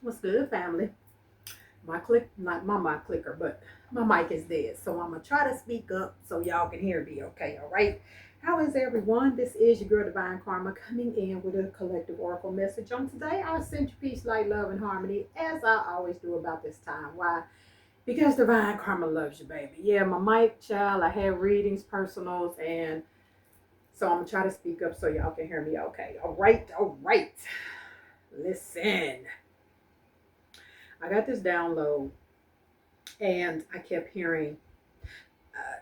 What's good, family? My click, not my mic clicker, but my mic is dead. So I'm gonna try to speak up so y'all can hear me. Okay, all right. How is everyone? This is your girl Divine Karma coming in with a collective oracle message on today. I send you peace, light, love, and harmony as I always do about this time. Why? Because Divine Karma loves you, baby. Yeah, my mic, child. I have readings, personals, and so I'm gonna try to speak up so y'all can hear me. Okay, all right, all right. Listen, I got this download and I kept hearing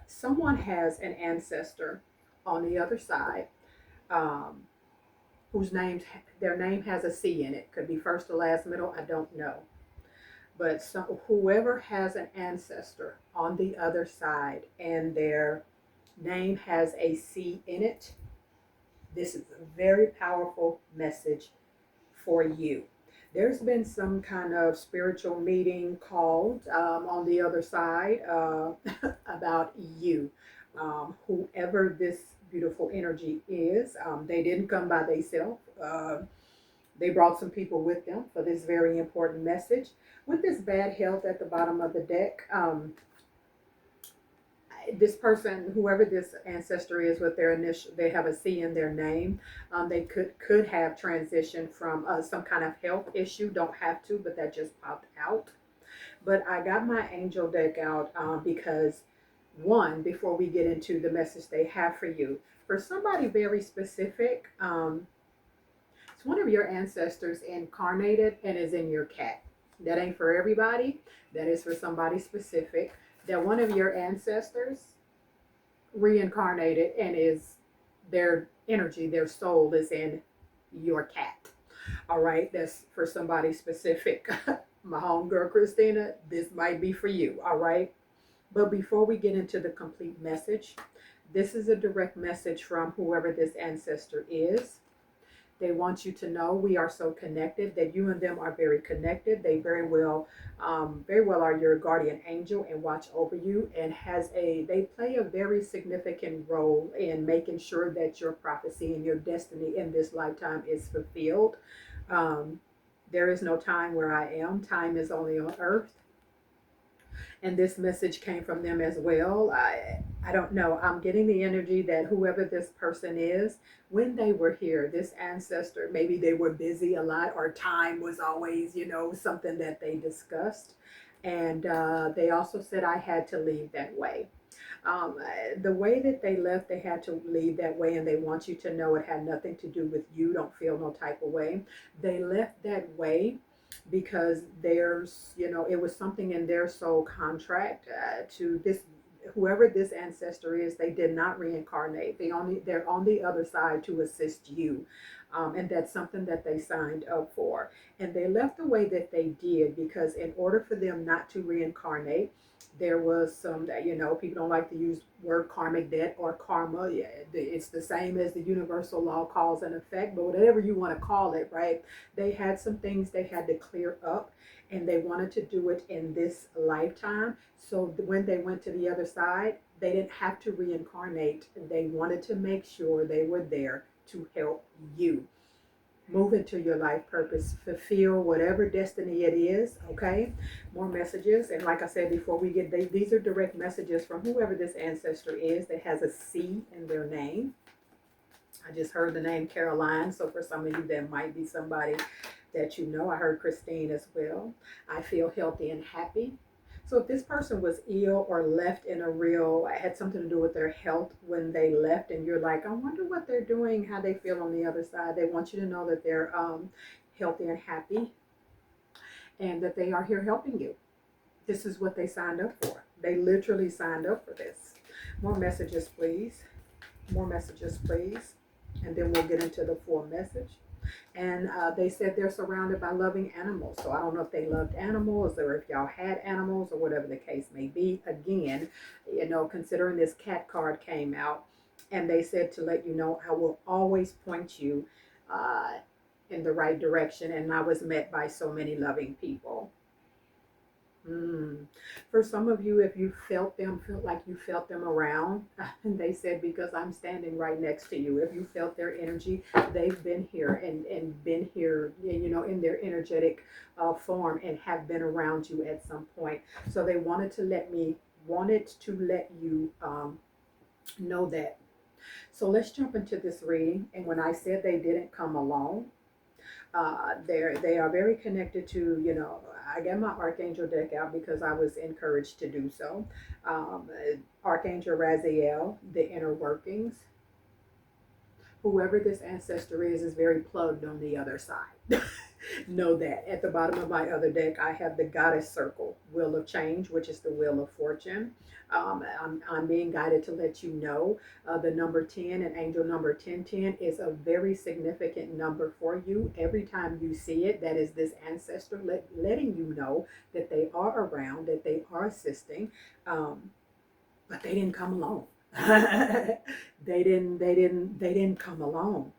someone has an ancestor on the other side um, whose name their name has a C in it. Could be first or last, middle. I don't know, but whoever has an ancestor on the other side and their name has a C in it, this is a very powerful message for you. There's been some kind of spiritual meeting called on the other side about you. Whoever this beautiful energy is, they didn't come by themselves. They brought some people with them for this very important message. With this bad health at the bottom of the deck, this person, whoever this ancestor is, with their initial, they have a C in their name. They could have transitioned from some kind of health issue. Don't have to, but that just popped out. But I got my angel deck out because one, before we get into the message they have for you, for somebody very specific, it's one of your ancestors incarnated and is in your cat. That ain't for everybody. That is for somebody specific. That one of your ancestors reincarnated and is their energy, their soul is in your cat. All right, that's for somebody specific. My homegirl Christina, this might be for you. All right, but before we get into the complete message, this is a direct message from whoever this ancestor is. They want you to know we are so connected, that you and them are very connected. They very well are your guardian angel and watch over you, and they play a very significant role in making sure that your prophecy and your destiny in this lifetime is fulfilled. Um, there is no time where I am. Time is only on earth, and this message came from them as well. I don't know. I'm getting the energy that whoever this person is, when they were here, this ancestor, maybe they were busy a lot, or time was always, something that they discussed. And they also said I had to leave that way. Um, the way that they left, they had to leave that way, and they want you to know it had nothing to do with you. Don't feel no type of way. They left that way because it was something in their soul contract to this. Whoever this ancestor is, they did not reincarnate. They're on the other side to assist you, and that's something that they signed up for. And they left the way that they did because in order for them not to reincarnate, there was some that people don't like to use word karmic debt or karma. Yeah, it's the same as the universal law, cause and effect, but whatever you want to call it, right? They had some things they had to clear up, and they wanted to do it in this lifetime. So when they went to the other side, they didn't have to reincarnate. They wanted to make sure they were there to help you move into your life purpose, fulfill whatever destiny it is. Okay, more messages. And like I said before, these are direct messages from whoever this ancestor is that has a C in their name. I just heard the name Caroline, so for some of you that might be somebody that you know. I heard Christine as well. I feel healthy and happy. So if this person was ill or left in a real, had something to do with their health when they left, and you're like, I wonder what they're doing, how they feel on the other side. They want you to know that they're healthy and happy, and that they are here helping you. This is what they signed up for. They literally signed up for this. More messages, please. More messages, please. And then we'll get into the full message. And they said they're surrounded by loving animals. So I don't know if they loved animals or if y'all had animals or whatever the case may be. Again, considering this cat card came out, and they said to let you know, I will always point you uh, in the right direction. And I was met by so many loving people. Mm. For some of you, if you felt like you felt them around, and they said, because I'm standing right next to you, if you felt their energy, they've been here and been here, in their energetic form and have been around you at some point. So they wanted to let you know that. So let's jump into this reading. And when I said they didn't come alone, they are very connected to, I get my Archangel deck out because I was encouraged to do so. Archangel Raziel, the inner workings. Whoever this ancestor is very plugged on the other side. Know that. At the bottom of my other deck, I have the Goddess Circle, Wheel of Change, which is the Wheel of Fortune. I'm being guided to let you know the number 10 and angel number 1010 is a very significant number for you. Every time you see it, that is this ancestor letting you know that they are around, that they are assisting, but they didn't come alone. They didn't come alone.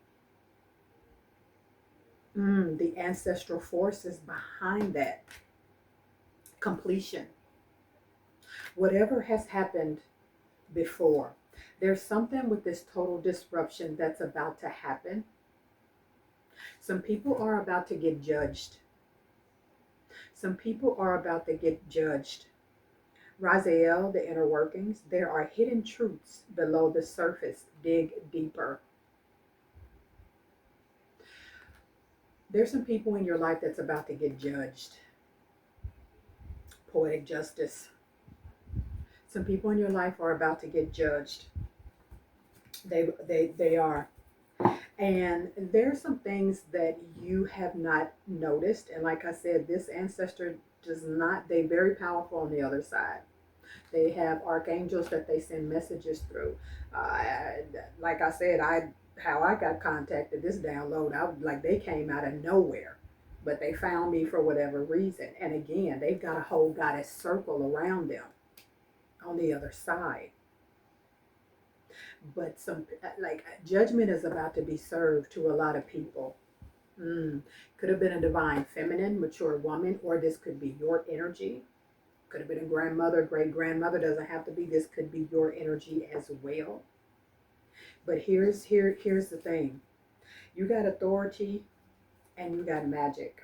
The ancestral force is behind that completion. Whatever has happened before, there's something with this total disruption that's about to happen. Some people are about to get judged. Some people are about to get judged. Raziel, the inner workings, there are hidden truths below the surface. Dig deeper. There's some people in your life that's about to get judged. Poetic justice. Some people in your life are about to get judged. They are. And there's some things that you have not noticed. And like I said, this ancestor does not, they're very powerful on the other side. They have archangels that they send messages through. Like I said, how I got contacted, this download, like they came out of nowhere, but they found me for whatever reason. And again, they've got a whole goddess circle around them on the other side. But some like judgment is about to be served to a lot of people. Could have been a divine feminine, mature woman, or this could be your energy. Could have been a grandmother, great grandmother. Doesn't have to be. This could be your energy as well. But here's the thing. You got authority and you got magic.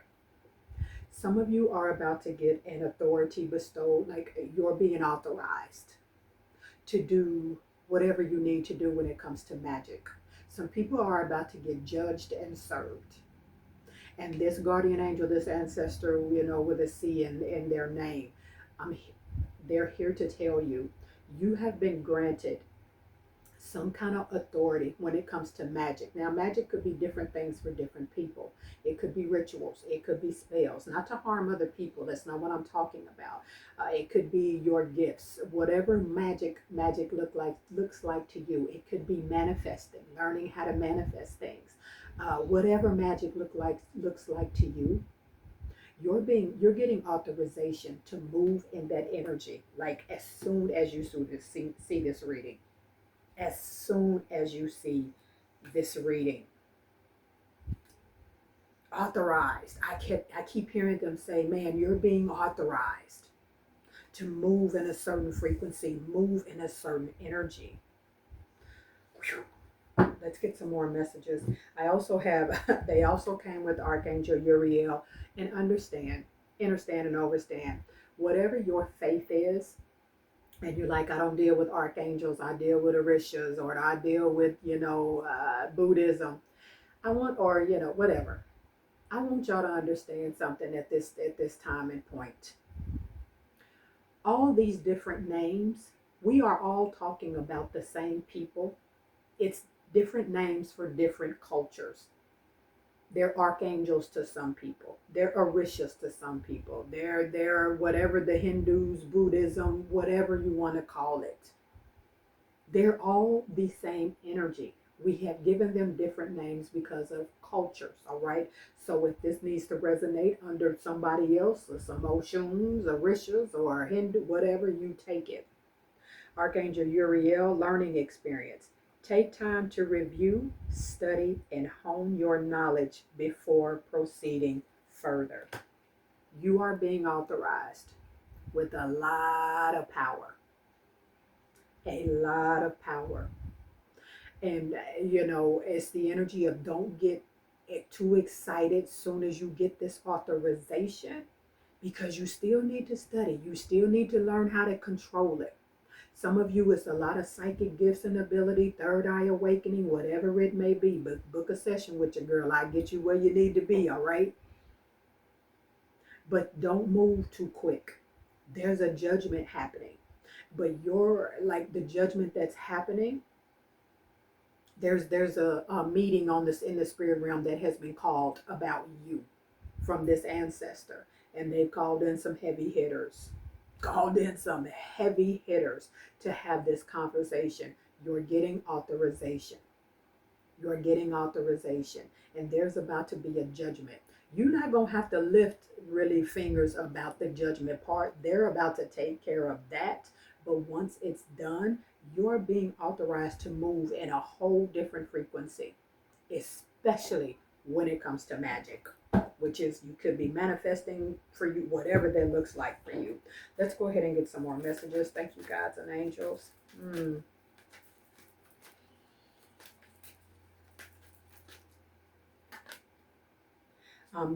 Some of you are about to get an authority bestowed, like you're being authorized to do whatever you need to do when it comes to magic. Some people are about to get judged and served. And this guardian angel, this ancestor, with a C in their name, I'm, they're here to tell you, you have been granted some kind of authority when it comes to magic. Now, magic could be different things for different people. It could be rituals. It could be spells, not to harm other people. That's not what I'm talking about. It could be your gifts, whatever looks like to you. It could be manifesting, learning how to manifest things. Whatever magic looks like to you, you're getting authorization to move in that energy. Like as soon as you see this reading, as soon as you see this reading. Authorized. I keep hearing them say, man, you're being authorized to move in a certain frequency, move in a certain energy. Whew. Let's get some more messages. I also have, they also came with Archangel Uriel. And understand and overstand. Whatever your faith is, and you're like, I don't deal with archangels, I deal with orishas, or I deal with, Buddhism. Whatever. I want y'all to understand something at this time and point. All these different names, we are all talking about the same people. It's different names for different cultures. They're archangels to some people. They're orishas to some people. They're whatever the Hindus, Buddhism, whatever you want to call it. They're all the same energy. We have given them different names because of cultures, all right? So if this needs to resonate under somebody else, or some Oshuns, Orishas, or Hindu, whatever, you take it. Archangel Uriel, learning experience. Take time to review, study, and hone your knowledge before proceeding further. You are being authorized with a lot of power. A lot of power. And, it's the energy of don't get too excited soon as you get this authorization, because you still need to study. You still need to learn how to control it. Some of you, it's a lot of psychic gifts and ability, third eye awakening, whatever it may be. But book a session with your girl. I get you where you need to be, all right? But don't move too quick. There's a judgment happening. But you're like the judgment that's happening. There's a meeting on this in the spirit realm that has been called about you from this ancestor. And they've called in some heavy hitters. Called in some heavy hitters to have this conversation. You're getting authorization. You're getting authorization. And there's about to be a judgment. You're not going to have to lift really fingers about the judgment part. They're about to take care of that. But once it's done, you're being authorized to move in a whole different frequency, especially when it comes to magic, which is you could be manifesting for you, whatever that looks like for you. Let's go ahead and get some more messages. Thank you, guides and angels.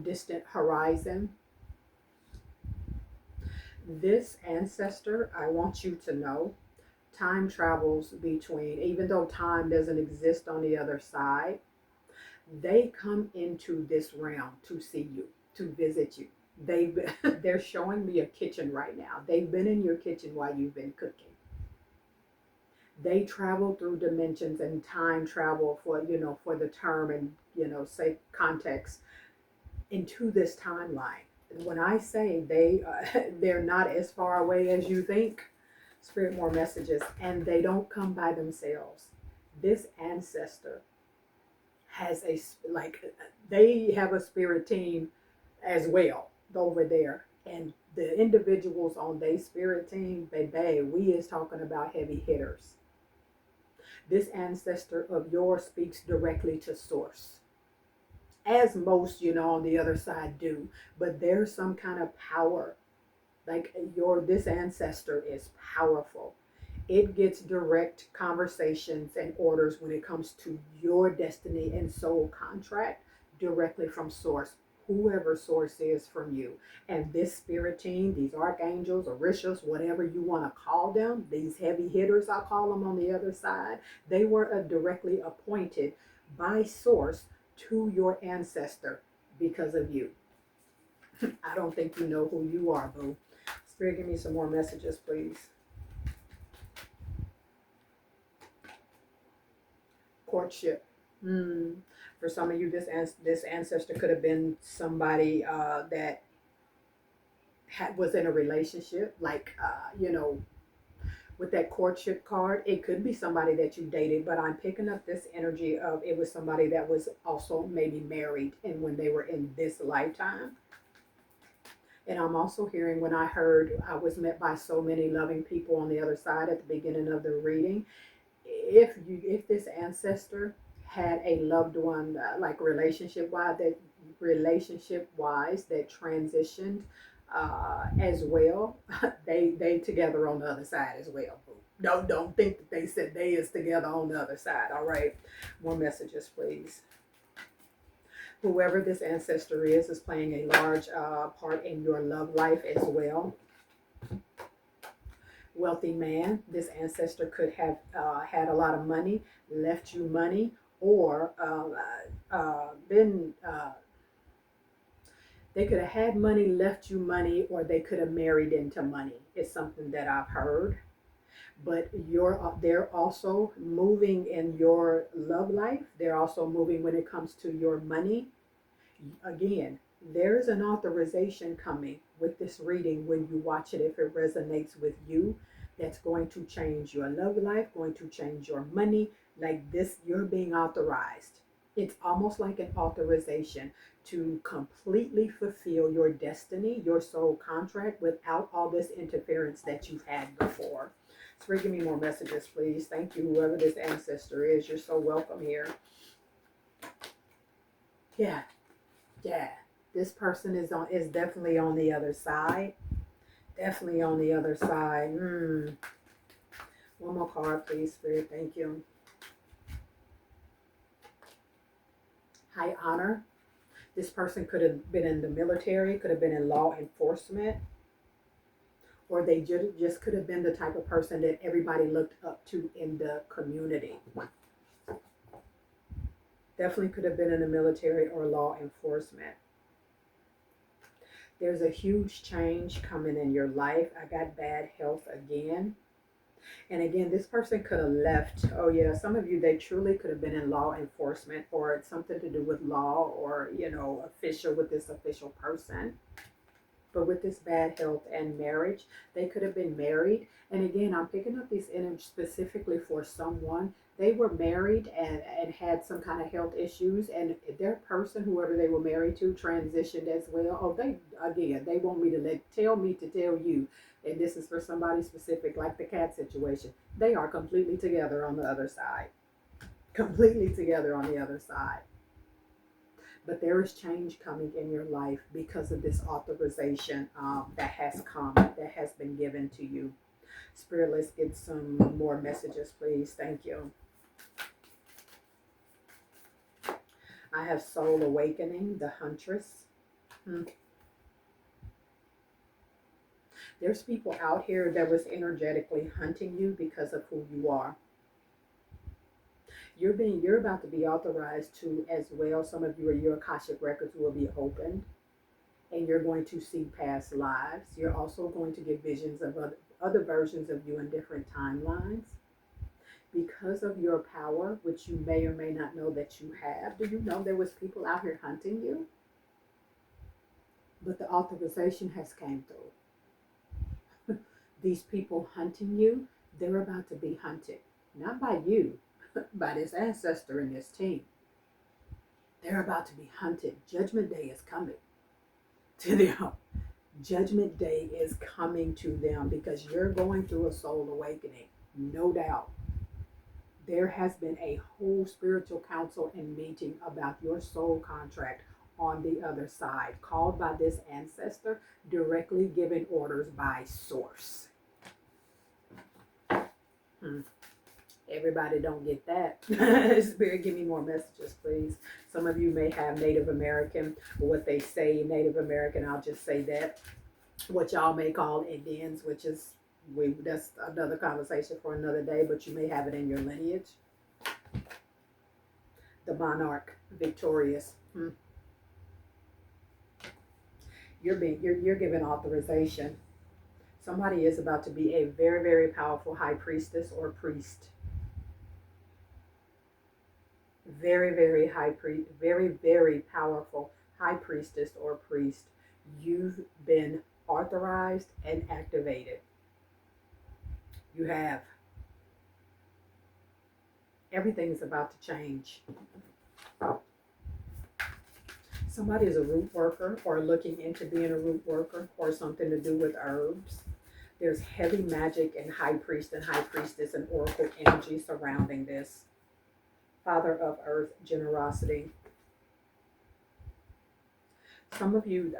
Distant horizon. This ancestor, I want you to know, time travels between, even though time doesn't exist on the other side, they come into this realm to see you, to visit you. They're showing me a kitchen right now. They've been in your kitchen while you've been cooking. They travel through dimensions and time travel for the term and say context into this timeline. When I say they're not as far away as you think, spirit more messages, and they don't come by themselves. This ancestor has they have a spirit team as well over there, and the individuals on their spirit team, baby, we is talking about heavy hitters. This ancestor of yours speaks directly to source, as most on the other side do, but there's some kind of power. Like this ancestor is powerful. It gets direct conversations and orders when it comes to your destiny and soul contract directly from source, whoever source is from you. And this spirit team, these archangels, orishas, whatever you want to call them, these heavy hitters, I call them on the other side, they were directly appointed by source to your ancestor because of you. I don't think you know who you are, boo. Spirit, give me some more messages, please. Courtship. For some of you, this ancestor could have been somebody that was in a relationship, like with that courtship card. It could be somebody that you dated, but I'm picking up this energy of it was somebody that was also maybe married and when they were in this lifetime. And I'm also hearing, when I heard I was met by so many loving people on the other side at the beginning of the reading, if this ancestor had a loved one, like relationship wise that transitioned as well, they together on the other side as well. Don't think that they said they is together on the other side. All right, more messages, please. Whoever this ancestor is playing a large part in your love life as well. Wealthy man, this ancestor could have had a lot of money, left you money, or they could have had money, left you money, or they could have married into money. It's something that I've heard. But they're also moving in your love life. They're also moving when it comes to your money. Again, there's an authorization coming with this reading when you watch it, if it resonates with you, that's going to change your love life, going to change your money. Like this, you're being authorized. It's almost like an authorization to completely fulfill your destiny, your soul contract, without all this interference that you've had before. Spirit, give me more messages, please. Thank you, whoever this ancestor is. You're so welcome here. Yeah. This person is definitely on the other side. Definitely on the other side. One more card, please, Spirit. Thank you. High honor. This person could have been in the military, could have been in law enforcement, or they just could have been the type of person that everybody looked up to in the community. Definitely could have been in the military or law enforcement. There's a huge change coming in your life. I got bad health again. And again, this person could have left. Oh, yeah, some of you, they truly could have been in law enforcement or it's something to do with law or, official with this official person. But with this bad health and marriage, they could have been married. And again, I'm picking up this image specifically for someone. They were married and had some kind of health issues, and their person, whoever they were married to, transitioned as well. Oh, they want me to tell me to tell you, and this is for somebody specific, like the cat situation. They are completely together on the other side. Completely together on the other side. But there is change coming in your life because of this authorization that has come, that has been given to you. Spirit, let's get some more messages, please. Thank you. I have soul awakening, the huntress. There's people out here that was energetically hunting you because of who you are. You're about to be authorized to as well. Some of you, your Akashic records will be opened, and you're going to see past lives. You're also going to get visions of other versions of you in different timelines. Because of your power, which you may or may not know that you have. Do you know there was people out here hunting you? But the authorization has came through. These people hunting you, they're about to be hunted. Not by you, by this ancestor and this team. They're about to be hunted. Judgment Day is coming to them. Judgment Day is coming to them because you're going through a soul awakening, no doubt. There has been a whole spiritual council and meeting about your soul contract on the other side, called by this ancestor, directly given orders by source. Everybody don't get that. Spirit, give me more messages, please. Some of you may have Native American, or what they say Native American, I'll just say that. What y'all may call Indians, which is, that's another conversation for another day, but you may have it in your lineage. The monarch, victorious. You're given authorization. Somebody is about to be a very, very powerful high priestess or priest. Very, very very, very powerful high priestess or priest. You've been authorized and activated. You have. Everything's about to change. Somebody is a root worker or looking into being a root worker or something to do with herbs. There's heavy magic and high priest and high priestess and oracle energy surrounding this. Father of earth, generosity. Some of you,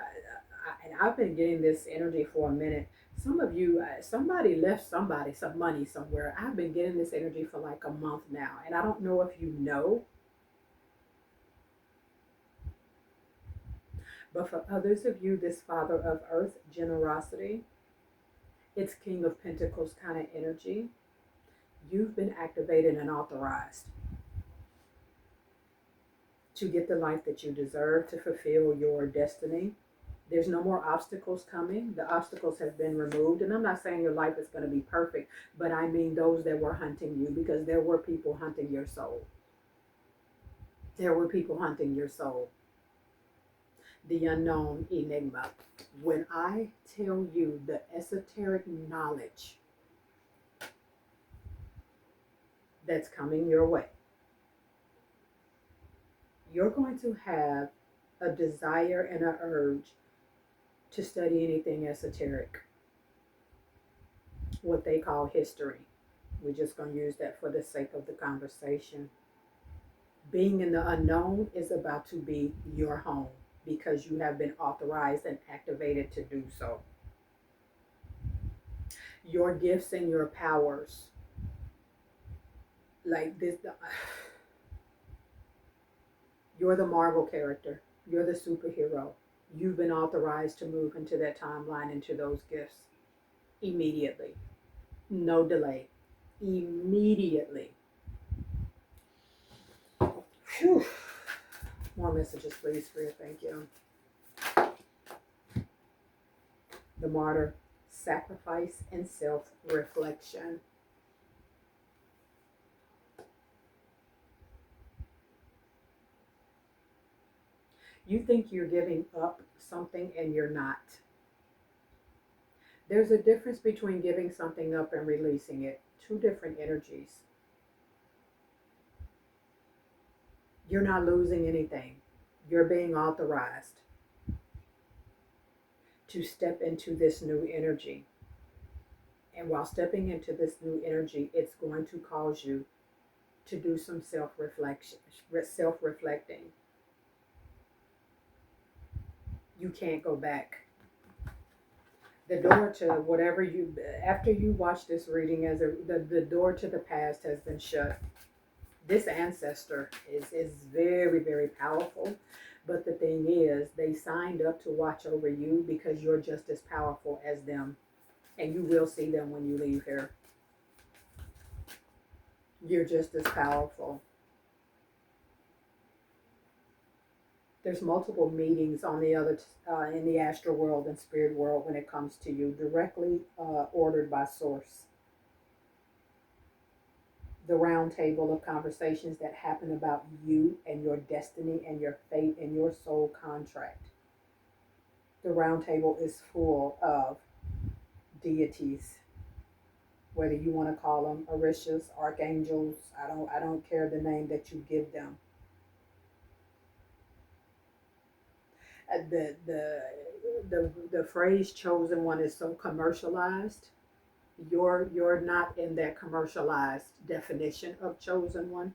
and I've been getting this energy for a minute. Some of you, somebody left somebody some money somewhere. I've been getting this energy for like a month now, and I don't know if you know. But for others of you, this Father of earth, generosity, it's King of Pentacles kind of energy. You've been activated and authorized to get the life that you deserve, to fulfill your destiny. There's no more obstacles coming. The obstacles have been removed. And I'm not saying your life is going to be perfect, but I mean those that were hunting you, because there were people hunting your soul. There were people hunting your soul. The unknown enigma. When I tell you the esoteric knowledge that's coming your way, you're going to have a desire and an urge to study anything esoteric, what they call history. We're just going to use that for the sake of the conversation. Being in the unknown is about to be your home because you have been authorized and activated to do so. Your gifts and your powers. Like this, you're the Marvel character. You're the superhero. You've been authorized to move into that timeline, into those gifts immediately. No delay. Immediately. Whew. More messages, please, Freya. Thank you. The martyr, sacrifice, and self reflection. You think you're giving up something and you're not. There's a difference between giving something up and releasing it. Two different energies. You're not losing anything. You're being authorized to step into this new energy. And while stepping into this new energy, it's going to cause you to do some self-reflection, self-reflecting. You can't go back. The door to whatever you, after you watch this reading, the door to the past has been shut. This ancestor is very, very powerful. But the thing is, they signed up to watch over you because you're just as powerful as them. And you will see them when you leave here. You're just as powerful. There's multiple meetings on the other in the astral world and spirit world when it comes to you, directly ordered by source. The round table of conversations that happen about you and your destiny and your fate and your soul contract. The round table is full of deities, whether you want to call them orishas, archangels. I don't care the name that you give them. The phrase chosen one is so commercialized. You're not in that commercialized definition of chosen one.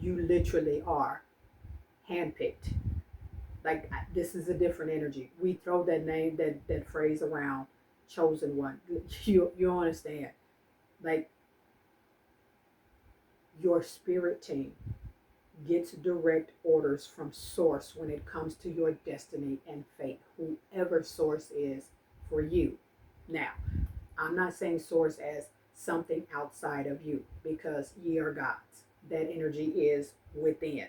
You literally are handpicked. Like, this is a different energy. We throw that name, that phrase around, chosen one. You understand? Like, your spirit team gets direct orders from source when it comes to your destiny and fate, whoever source is for you. Now, I'm not saying source as something outside of you, because ye are gods. That energy is within.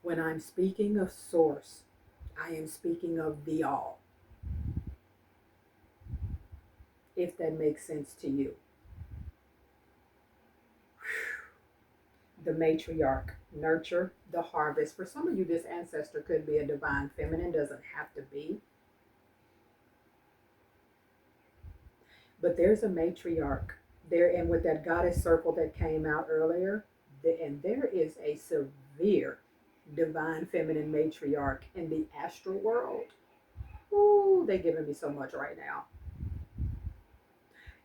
When I'm speaking of source, I am speaking of the all. If that makes sense to you. The matriarch, nurture the harvest. For some of you, this ancestor could be a divine feminine, doesn't have to be. But there's a matriarch there, and with that goddess circle that came out earlier, and there is a severe divine feminine matriarch in the astral world. Ooh, they're giving me so much right now.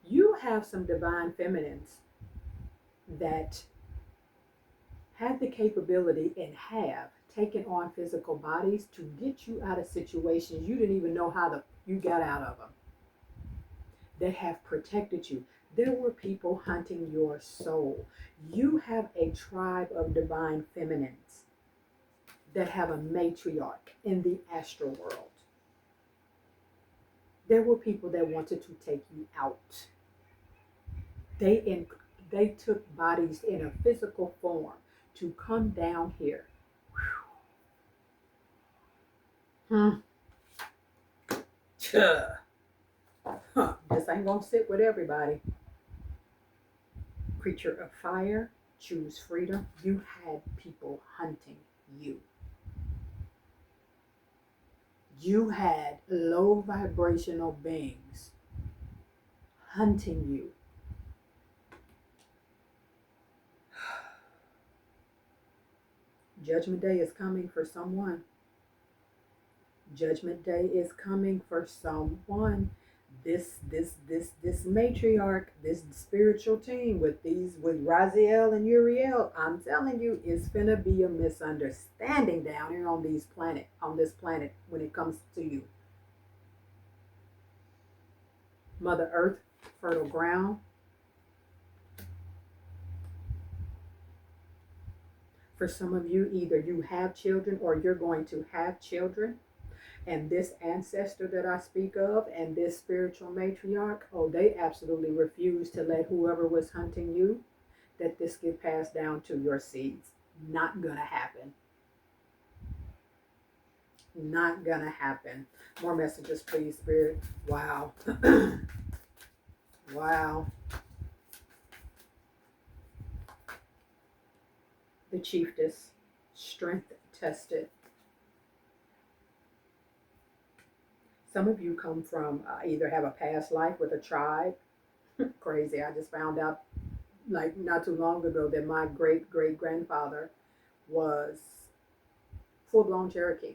You have some divine feminines that have the capability and have taken on physical bodies to get you out of situations you didn't even know how you got out of them. That have protected you. There were people hunting your soul. You have a tribe of divine feminines that have a matriarch in the astral world. There were people that wanted to take you out. They took bodies in a physical form to come down here. Huh. This ain't gonna sit with everybody. Creature of fire, choose freedom. You had people hunting you. You had low vibrational beings hunting you. Judgment Day is coming for someone. Judgment Day is coming for someone. This matriarch, this spiritual team with Raziel and Uriel, I'm telling you, it's gonna be a misunderstanding down here on this planet when it comes to you. Mother Earth, fertile ground. For some of you, either you have children or you're going to have children. And this ancestor that I speak of and this spiritual matriarch, oh, they absolutely refuse to let whoever was hunting you, that this get passed down to your seeds. Not gonna happen. Not gonna happen. More messages, please, Spirit. Wow. Wow. The chiefess, strength tested. Some of you come from either have a past life with a tribe. Crazy. I just found out like not too long ago that my great great grandfather was full blown Cherokee.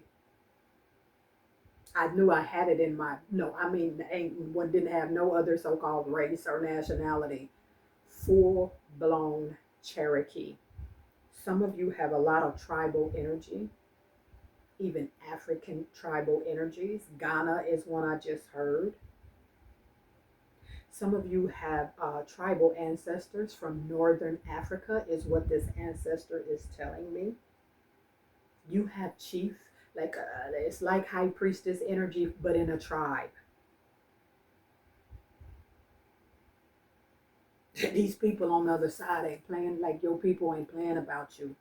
I knew I had it in my no, I mean ain't one didn't have no other so called race or nationality. Full blown Cherokee. Some of you have a lot of tribal energy, even African tribal energies. Ghana is one I just heard. Some of you have tribal ancestors from Northern Africa, is what this ancestor is telling me. You have chief, like it's like high priestess energy, but in a tribe. These people on the other side ain't playing like your people ain't playing about you.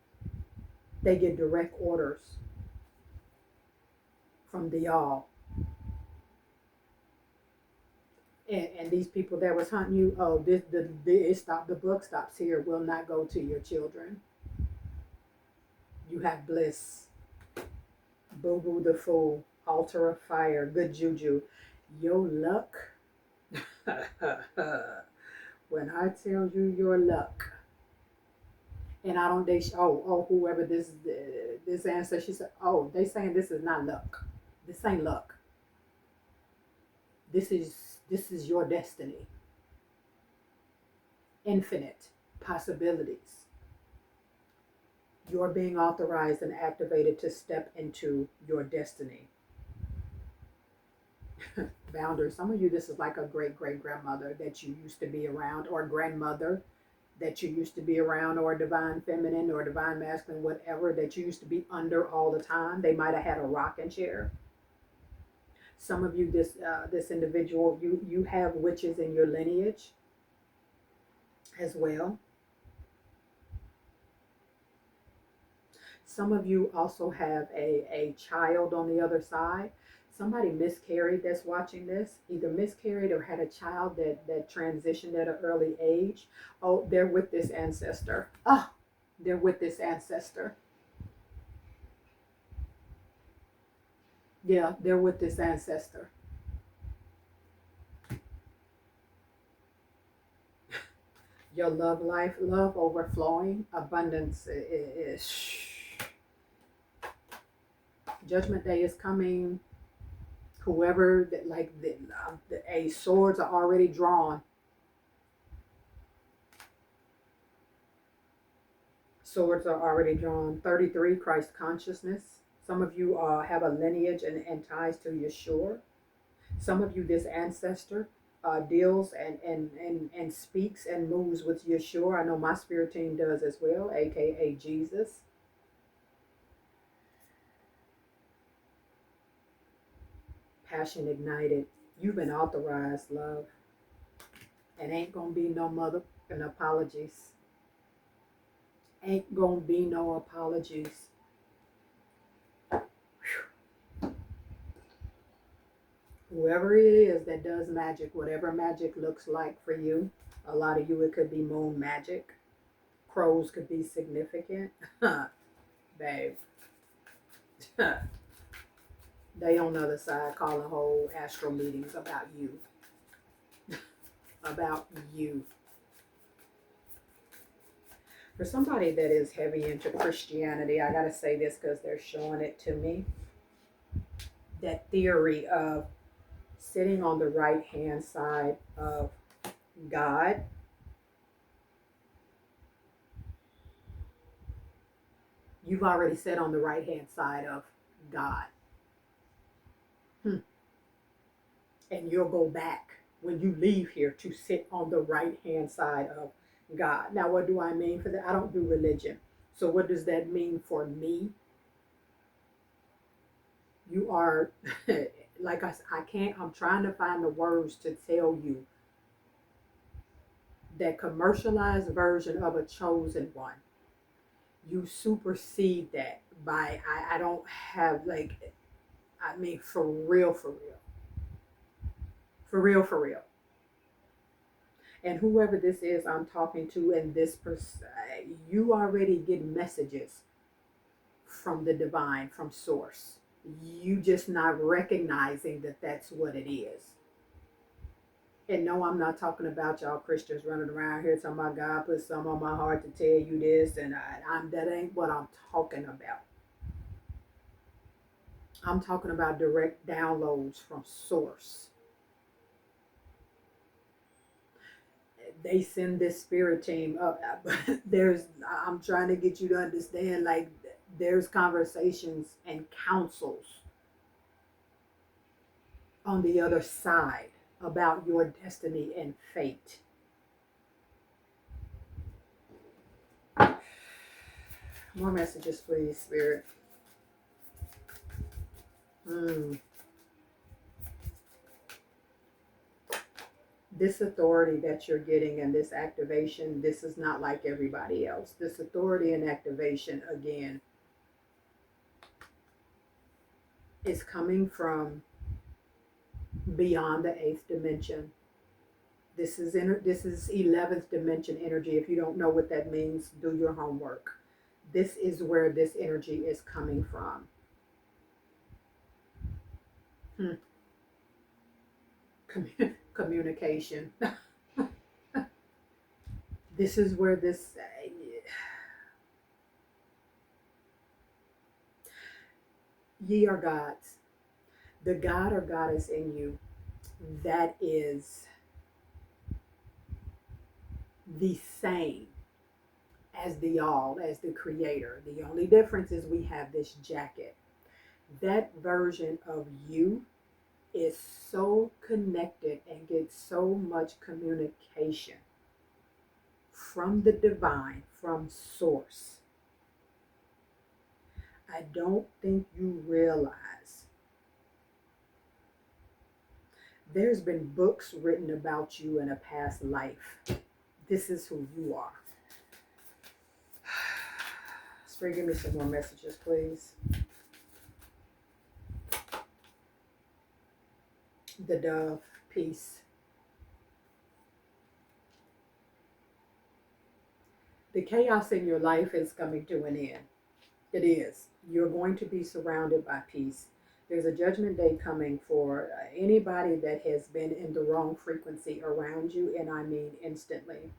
They get direct orders from the y'all. And these people that was hunting you, oh, the book stops here. Will not go to your children. You have bliss. Boo Boo the Fool, Altar of Fire, Good Juju. Your luck. When I tell you your luck, and I don't, whoever this ancestor, she said, oh, they saying this is not luck. This ain't luck. This is your destiny. Infinite possibilities. You're being authorized and activated to step into your destiny. Boundaries. Some of you, this is like a great great grandmother that you used to be around, or grandmother that you used to be around, or divine feminine or divine masculine, whatever, that you used to be under all the time. They might have had a rocking chair. Some of you, this individual, you have witches in your lineage as well. Some of you also have a child on the other side. Somebody miscarried that's watching this, either miscarried or had a child that transitioned at an early age. Oh, they're with this ancestor. Oh, they're with this ancestor. Yeah, they're with this ancestor. Your love life, love overflowing, abundance is. Judgment Day is coming. Whoever that like a swords are already drawn. Swords are already drawn. 33, Christ consciousness. Some of you have a lineage and ties to Yeshua. Some of you, this ancestor deals and speaks and moves with Yeshua. I know my spirit team does as well, aka Jesus. Passion ignited. You've been authorized, love. And ain't gonna be no mother and apologies. Ain't gonna be no apologies. Whew. Whoever it is that does magic, whatever magic looks like for you, a lot of you, it could be moon magic. Crows could be significant. Babe. They on the other side calling whole astral meetings about you. About you. For somebody that is heavy into Christianity, I gotta say this because they're showing it to me. That theory of sitting on the right hand side of God. You've already sat on the right hand side of God. And you'll go back. when you leave here to sit on the right hand side of God. Now, what do I mean for that? I don't do religion. So, what does that mean for me? You are, like I can't, I'm trying to find the words to tell you that commercialized version of a chosen one. You supersede that by, I don't have like, I mean, for real, for real, for real, for real. And whoever this is I'm talking to, and this person, you already get messages from the divine, from source. You just not recognizing that that's what it is. And no, I'm not talking about y'all Christians running around here talking about God put some on my heart to tell you this, and that ain't what I'm talking about. I'm talking about direct downloads from source. They send this spirit team up, but I'm trying to get you to understand, like, there's conversations and counsels on the other side about your destiny and fate. More messages, please, Spirit. This authority that you're getting and this activation, this is not like everybody else. This authority and activation, again, is coming from beyond the eighth dimension. This is 11th dimension energy. If you don't know what that means, do your homework. This is where this energy is coming from. Communication. This is where this ye are gods. The God or goddess in you, that is the same as the all, as the creator. The only difference is we have this jacket. That version of you is so connected and gets so much communication from the divine, from source. I don't think you realize there's been books written about you in a past life. This is who you are. Spirit, give me some more messages, please. The dove, peace. The chaos in your life is coming to an end. It is. You're going to be surrounded by peace. There's a judgment day coming for anybody that has been in the wrong frequency around you, and I mean instantly.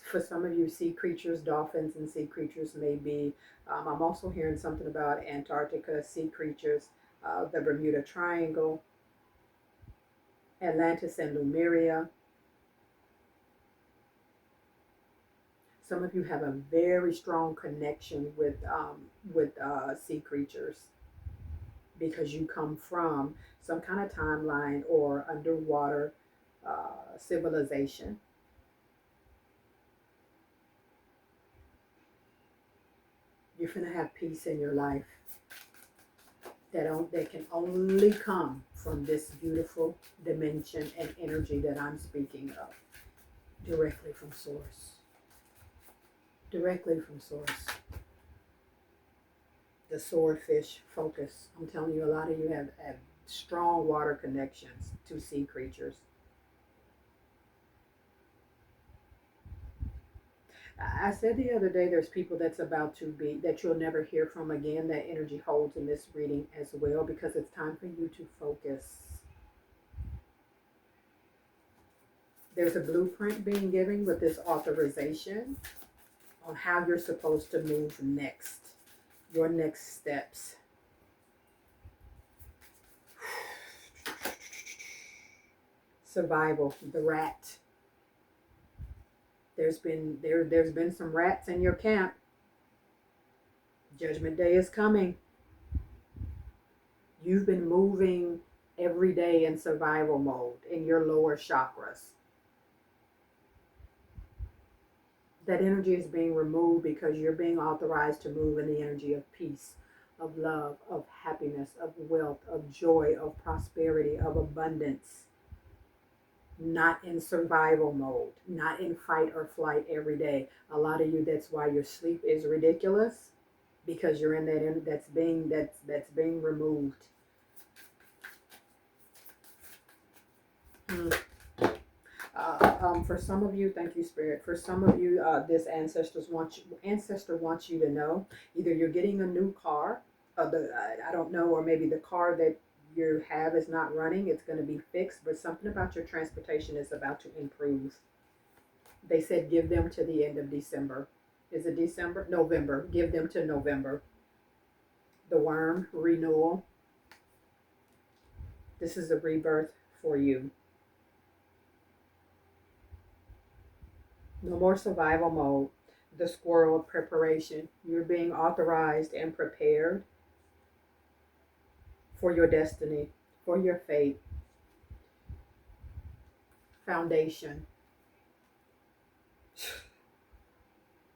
For some of you, sea creatures, dolphins and sea creatures may be. I'm also hearing something about Antarctica, sea creatures, the Bermuda Triangle, Atlantis and Lemuria. Some of you have a very strong connection with sea creatures because you come from some kind of timeline or underwater civilization. You're going to have peace in your life that can only come from this beautiful dimension and energy that I'm speaking of, directly from source. Directly from source. The swordfish focus. I'm telling you, a lot of you have strong water connections to sea creatures. I said the other day, there's people that you'll never hear from again. That energy holds in this reading as well, because it's time for you to focus. There's a blueprint being given with this authorization on how you're supposed to move next. Your next steps. Survival, the rat. There's been some rats in your camp. Judgment day is coming. You've been moving every day in survival mode in your lower chakras. That energy is being removed because you're being authorized to move in the energy of peace, of love, of happiness, of wealth, of joy, of prosperity, of abundance. Not in survival mode, not in fight or flight every day. A lot of you, that's why your sleep is ridiculous, because you're in that's being removed. Hmm. For some of you, thank you, Spirit. For some of you, this ancestor wants you to know either you're getting a new car, I don't know, or maybe the car that you have is not running. It's going to be fixed, but something about your transportation is about to improve. They said give them to the end of December. Is it December? November. Give them to November. The worm renewal. This is a rebirth for you. No more survival mode. The squirrel of preparation. You're being authorized and prepared for your destiny, for your fate. Foundation.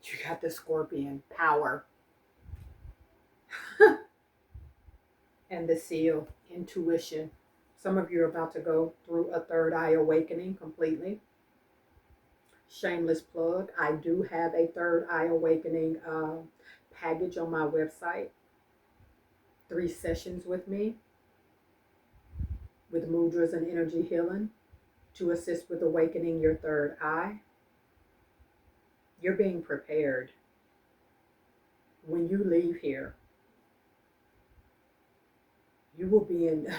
You got the scorpion. Power. And the seal. Intuition. Some of you are about to go through a third eye awakening completely. Shameless plug. I do have a third eye awakening package on my website. 3 sessions with me with mudras and energy healing to assist with awakening your third eye. You're being prepared. When you leave here, you will be in,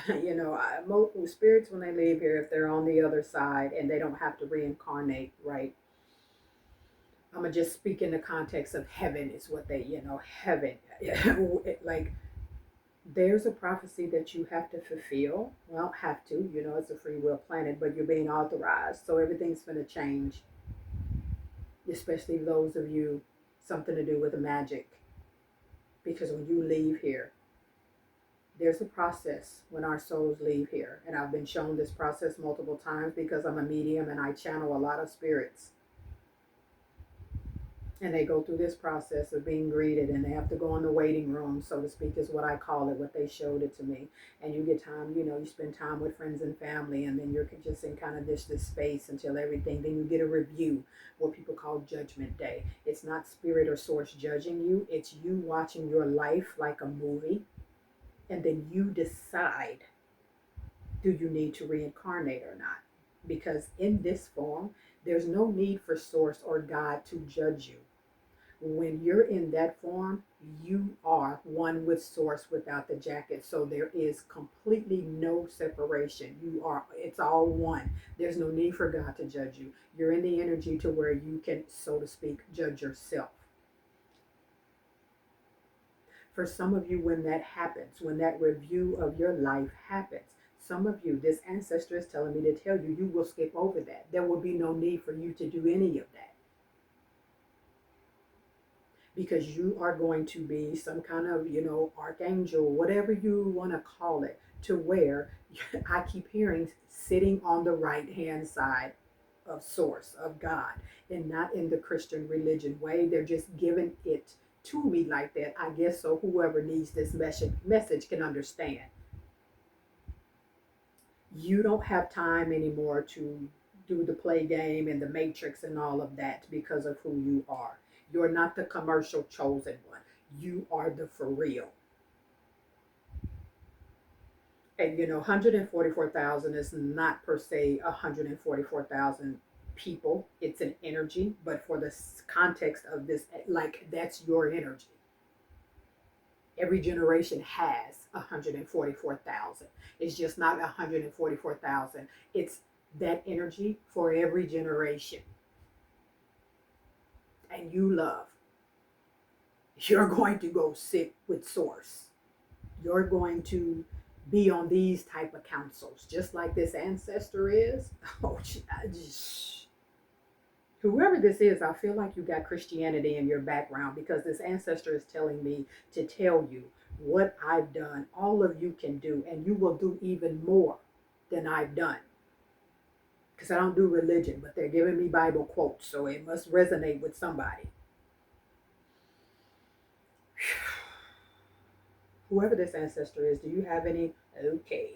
most spirits when they leave here, if they're on the other side and they don't have to reincarnate, right? I'm going to just speak in the context of heaven is what heaven, like there's a prophecy that you have to fulfill. Well, have to, it's a free will planet, but you're being authorized. So everything's going to change, especially those of you, something to do with magic. Because when you leave here, there's a process when our souls leave here. And I've been shown this process multiple times because I'm a medium and I channel a lot of spirits. And they go through this process of being greeted and they have to go in the waiting room, so to speak, is what I call it, what they showed it to me. And you get time, you spend time with friends and family, and then you're just in kind of this space until everything. Then you get a review, what people call Judgment Day. It's not spirit or source judging you. It's you watching your life like a movie. And then you decide, do you need to reincarnate or not? Because in this form, there's no need for source or God to judge you. When you're in that form, you are one with source without the jacket. So there is completely no separation. It's all one. There's no need for God to judge you. You're in the energy to where you can, so to speak, judge yourself. For some of you, when that happens, when that review of your life happens, some of you, this ancestor is telling me to tell you, you will skip over that. There will be no need for you to do any of that. Because you are going to be some kind of, archangel, whatever you want to call it, to where I keep hearing sitting on the right hand side of source, of God, and not in the Christian religion way. They're just giving it to me like that, I guess, so whoever needs this message can understand. You don't have time anymore to do the play game and the matrix and all of that because of who you are. You're not the commercial chosen one. You are the for real. And 144,000 is not per se 144,000 people. It's an energy, but for the context of this, like that's your energy. Every generation has 144,000. It's just not 144,000. It's that energy for every generation. And you love. You're going to go sit with source. You're going to be on these type of councils, just like this ancestor is. Oh, whoever this is, I feel like you got Christianity in your background, because this ancestor is telling me to tell you, what I've done, all of you can do, and you will do even more than I've done. Because I don't do religion, but they're giving me Bible quotes, so it must resonate with somebody. Whoever this ancestor is, do you have any? Okay.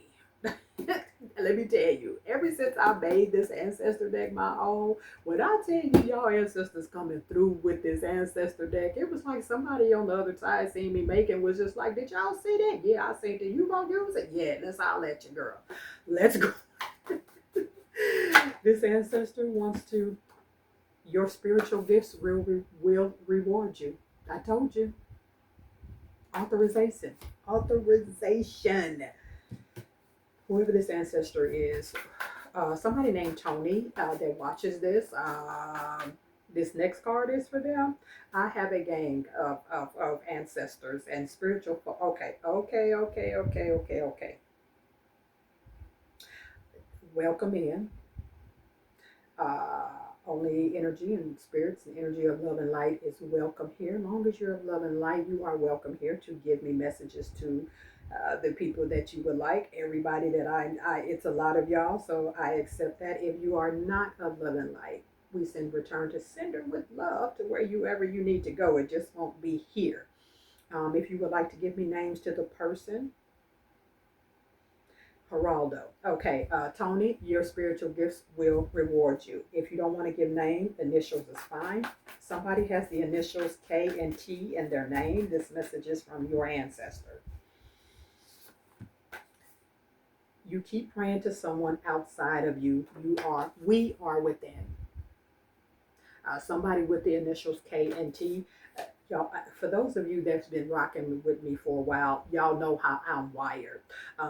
Let me tell you, ever since I made this ancestor deck my own, when I tell you y'all ancestors coming through with this ancestor deck, it was like somebody on the other side seeing me making was just like, did y'all see that? Yeah, I seen it. You gonna use it? Yeah, let's holler at you, girl. Let's go. This ancestor wants to, your spiritual gifts will reward you. I told you. Authorization. Authorization. Whoever this ancestor is, somebody named Tony that watches this. This next card is for them. I have a gang of ancestors and spiritual. Okay. Welcome in. Uh, Only energy and spirits and energy of love and light is welcome here. As long as you're of love and light, you are welcome here to give me messages to the people that you would like. Everybody that it's a lot of y'all, so I accept that. If you are not of love and light, we send return to sender with love to wherever you need to go. It just won't be here. If you would like to give me names to the person, Geraldo. Okay, Tony, your spiritual gifts will reward you. If you don't want to give name, initials is fine. Somebody has the initials K and T in their name. This message is from your ancestor. You keep praying to someone outside of you. We are within. Somebody with the initials K and T. Y'all, for those of you that's been rocking with me for a while, y'all know how I'm wired.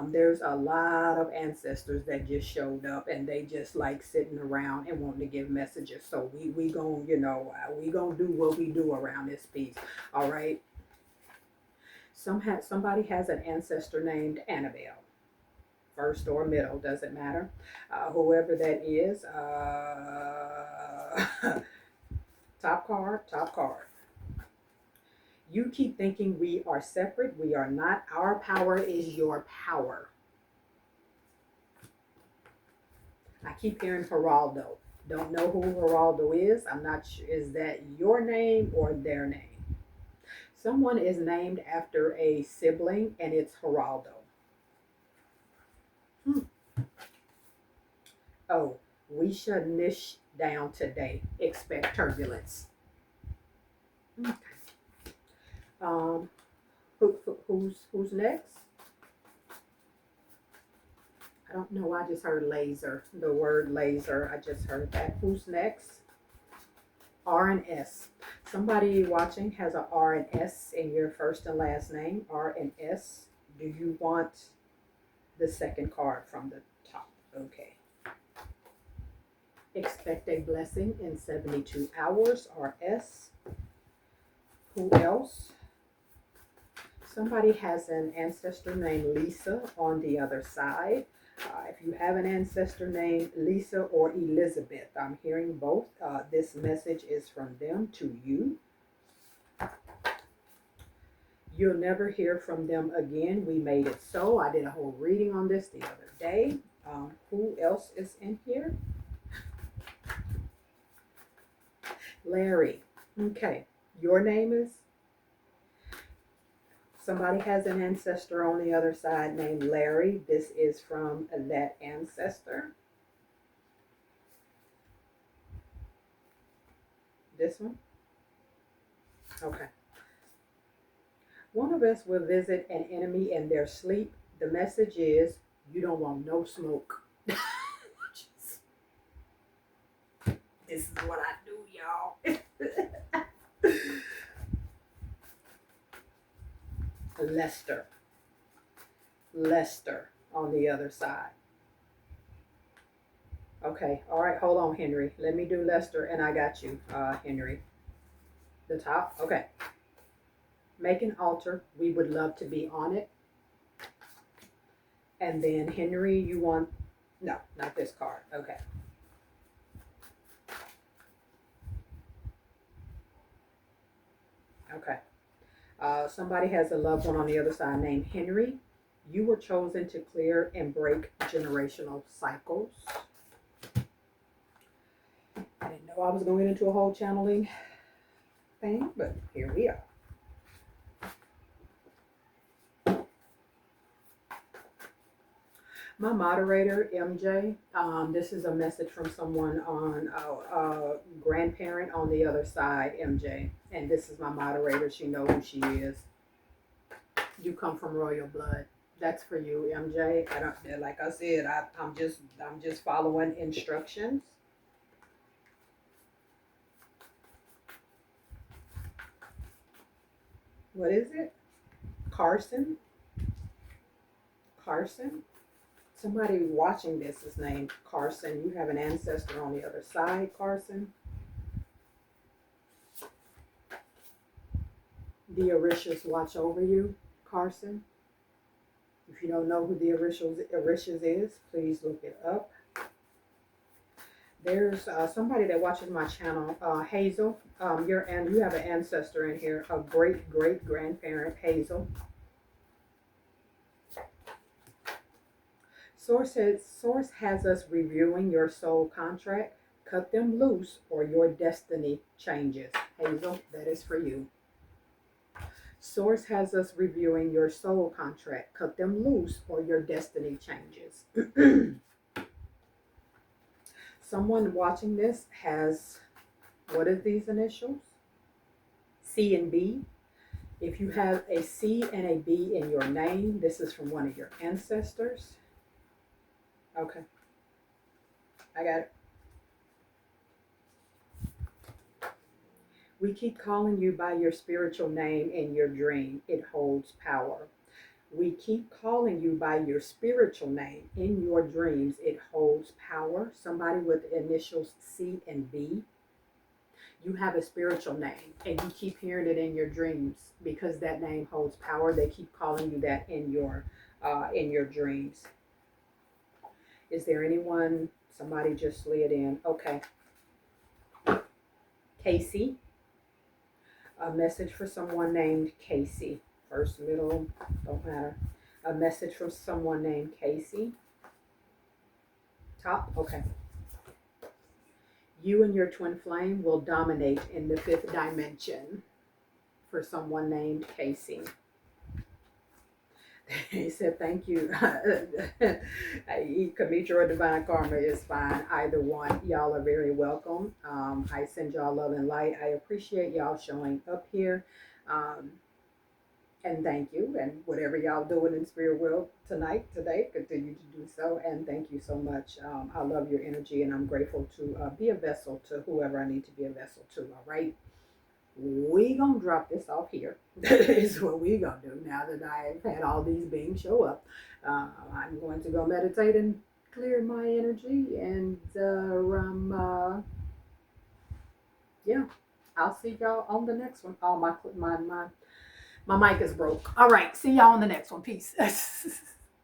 There's a lot of ancestors that just showed up and they just like sitting around and wanting to give messages. So we gon' we gonna do what we do around this piece. All right. Somebody has an ancestor named Annabelle. First or middle, doesn't matter. Whoever that is, top card. You keep thinking we are separate. We are not. Our power is your power. I keep hearing Geraldo. Don't know who Geraldo is. I'm not sure. Is that your name or their name? Someone is named after a sibling, and it's Geraldo. Oh, we shutting this down today. Expect turbulence. Okay. Who's next? I don't know. I just heard laser. The word laser. I just heard that. Who's next? R and S. Somebody watching has a R and S in your first and last name. R and S. Do you want the second card from the top? Okay. Expect a blessing in 72 hours. RS. Who else? Somebody has an ancestor named Lisa on the other side. If you have an ancestor named Lisa or Elizabeth, I'm hearing both. This message is from them to you. You'll never hear from them again. We made it so. I did a whole reading on this the other day. Who else is in here? Larry. Okay. Your name is? Somebody has an ancestor on the other side named Larry. This is from that ancestor. This one? Okay. One of us will visit an enemy in their sleep. The message is, you don't want no smoke. This is what I do, y'all. Lester on the other side. Okay, all right, hold on, Henry. Let me do Lester, and I got you, Henry. The top, okay. Make an altar. We would love to be on it. And then Henry, you want, no, not this card. Okay. Okay. Somebody has a loved one on the other side named Henry. You were chosen to clear and break generational cycles. I didn't know I was going to get into a whole channeling thing, but here we are. My moderator, MJ, this is a message from someone on a grandparent on the other side, MJ. And this is my moderator. She knows who she is. You come from royal blood. That's for you, MJ. I don't, like I said, I'm just following instructions. What is it? Carson? Carson? Somebody watching this is named Carson. You have an ancestor on the other side, Carson. The Orishas watch over you, Carson. If you don't know who the Orishas is, please look it up. There's somebody that watches my channel, Hazel. You have an ancestor in here, a great grandparent, Hazel. Source has us reviewing your soul contract. Cut them loose or your destiny changes. Hazel, that is for you. Source has us reviewing your soul contract. Cut them loose or your destiny changes. Someone watching this has, what are these initials? C and B. If you have a C and a B in your name, this is from one of your ancestors. Okay. I got it. We keep calling you by your spiritual name in your dream. It holds power. We keep calling you by your spiritual name in your dreams. It holds power. Somebody with the initials C and B. You have a spiritual name and you keep hearing it in your dreams because that name holds power. They keep calling you that in your dreams. Is there anyone? Somebody just slid in. Okay. Casey. A message for someone named Casey. First, middle, don't matter. A message from someone named Casey. Top, okay. You and your twin flame will dominate in the 5th dimension for someone named Casey. He said, thank you. Kamitra or Divine Karma is fine. Either one. Y'all are very welcome. I send y'all love and light. I appreciate y'all showing up here. And thank you. And whatever y'all doing in spirit world today, continue to do so. And thank you so much. I love your energy and I'm grateful to be a vessel to whoever I need to be a vessel to. All right. We gonna drop this off here. Is what we gonna do now that I've had all these beings show up. I'm going to go meditate and clear my energy, and yeah, I'll see y'all on the next one. Oh, my mic is broke. All right, see y'all on the next one. Peace.